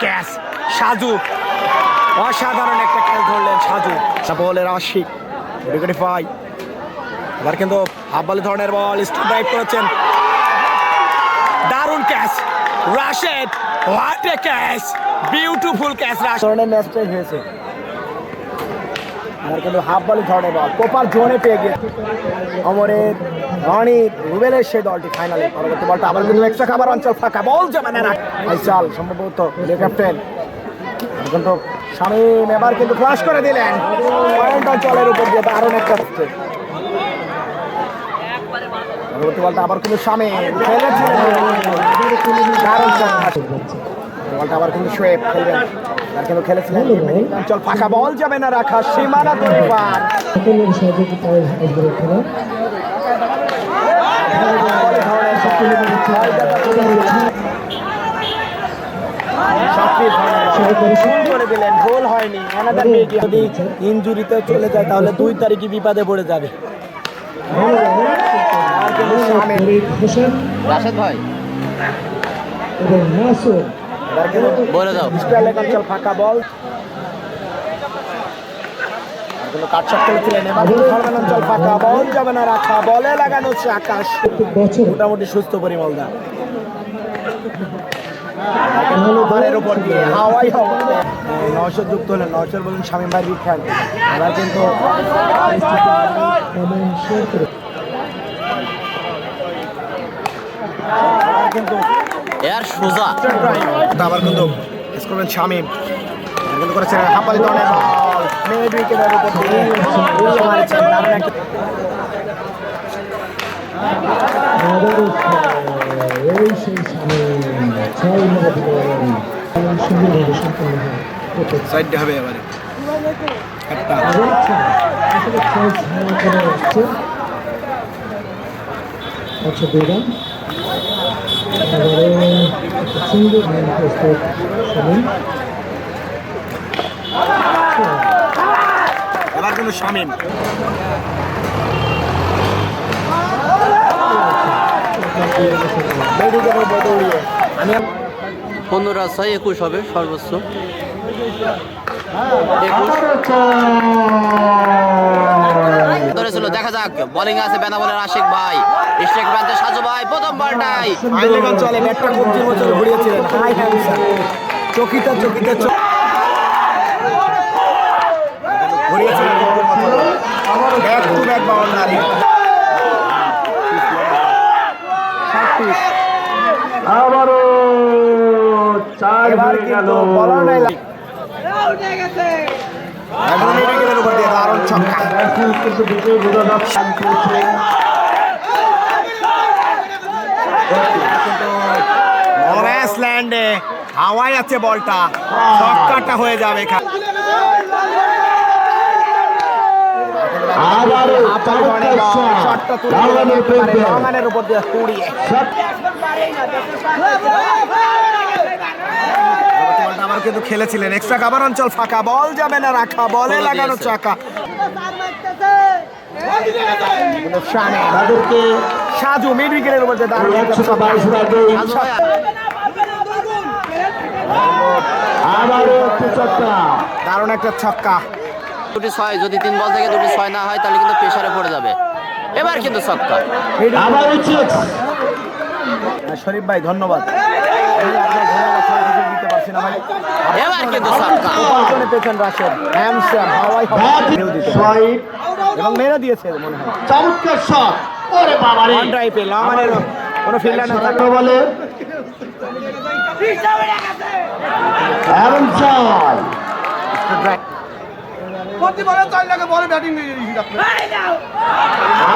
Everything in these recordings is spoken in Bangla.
ক্যাচ সাজু, অসাধারণ একটা ক্যাচ ধরলেন সাজু। বলের আশিক উইকেটিফাই। এবার কিন্তু হাফ বলে ধরনের বল, স্ট্রাইক ড্রাইভ করেছেন, দারুণ catch Rashed, what a catch, beautiful catch Rashed. ধরনের ম্যাচটাই হয়েছে, এবার কিন্তু হাফ বলে ধরনের বল কোপার জোনে পেয়ে গিয়ে অমরের রনি রুবেলের সেই দলটি ফাইনালে। পরবর্তী বলটা আবার কিন্তু এক্সট্রা খাবার অঞ্চল ফাঁকা, বল যাবে না ফাইসাল সম্ভবত ক্যাপ্টেন, কিন্তু শামীম এবার কিন্তু ফ্লাশ করে দিলেন পয়েন্ট অঞ্চলের উপর দিয়ে, দারুণ একটা হচ্ছে। পরবর্তী বলটা আবার কিন্তু শামীম খেলেছিলেন, দারুণ বলটা আবার কিন্তু শোয়েব খেলবেন, আর কিন্তু খেলেছিলেন অঞ্চল ফাঁকা, বল যাবে না রাখা সীমানা তৈরি পার। করে দিলেন, গোল হয়নি। যদি ইনজুরিতে চলে যায় তাহলে 2 তারিখে বিপদে পড়ে যাবে। রাশেদ ভাই বলে দাও অঞ্চল ফাঁকা, বল কাটশট খেলেছিলেন, এবার অঞ্চল ফাঁকা, বল যাবে না রাখা, বলে লাগানো হচ্ছে আকাশ, মোটামুটি সুস্থ পরিমলদা। উপর দিয়ে হাওয়াই নশো যুক্ত হলেন, নশোর বলুন শামীম ভাই বিখ্যাত। এবার কিন্তু কিন্তু এর সোজা আবার কিন্তু করবেন শামীম, কিন্তু করেছেন হাফালি ধরনের বল, মিড উইকেটের উপর দিয়ে মারছেন, দারুণ একটা সাইড হবে এবারে একটা এবার কিন্তু শামীম আমি 15-6-21 হবে সর্বোচ্চ 21 ছিল। দেখা যাক, বোলিং আছে বেনাবলের আশিক ভাই, স্ট্রাইক প্রান্তে সাজু ভাই, প্রথম বলটাই চলে ব্যাটটা কবজি মতো ঘুরিয়েছিলেন, হাই হ্যান্ডসার চকিতে ঘুরিয়েছিলেন ব্যাক টু ব্যাক বাউন্ডারি। আবারও 4 হয়ে গেল, বলার নাই উপর দিয়ে দারুণ ছক্কা, ল্যান্ডে হাওয়ায় আছে বলটা, ছক্কাটা হয়ে যাবে। উপর দিয়ে কুড়িয়ে আবার কিন্তু খেলেছিলেন এক্সট্রা কাভার অঞ্চল ফাঁকা, বল যাবে না রাখা, বলে লাগানো চাকা, সাজু মিড উইকেটের উপর দিয়ে দারুণ একটা ছক্কা। 2টি 6, যদি 3 বল থেকে 2টি 6 না হয় তাহলে কিন্তু প্রেসারে পড়ে যাবে। এবার কিন্তু ছক্কা, শরীফ ভাই ধন্যবাদ, দিতে পারছি না ভাই। এবার কিন্তু ছক্কা, পেছন রাশেদ এবং মেরে দিয়েছে মনে হয়, চমৎকার শট, ওরে বাবা রে, অন ড্রাইভে লঙ্গনের কোনো ফিল্ডার না থাকলে বলে এমন চাই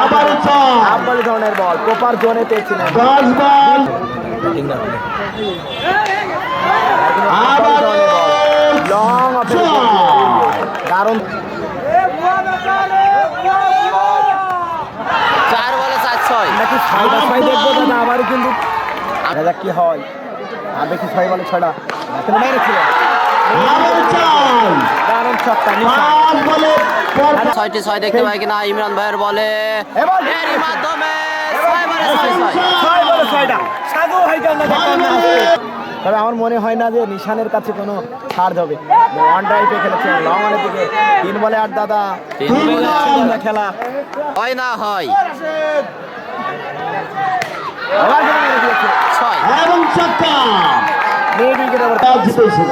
আবার আব্বালি ধরনের বল কোপার জোনে পেয়েছিলেন, 10 বল আবার লং দারুণ 4 বলে 4-6 নাকি 6 দেখবো না, আবারও কিন্তু কি হয়, আর দেখি 6 বলে 6টা কিন্তু মেরেছিলেন, দারুণ ছক্কা, 6টি 6 দেখতে পাই কিনা ইমরান ভাইয়ের বলে, এরই মাধ্যমে ছয় বলে ছয়। 6 বলে 6টা সাজু ভাইটার না দেখলাম না আজকে। তবে আমার মনে হয় না যে নিশানের কাছে কোনো ছাড় হবে। ওয়ান ড্রাইভে খেলেছে লং অনের দিকে 3 বলে 8 দাদা। 3 বলে 8 খেলা হয় না হয় আবার মেরে দিয়েছে 6। এবং ছক্কা নেট উইকেট আবার জিতেছিল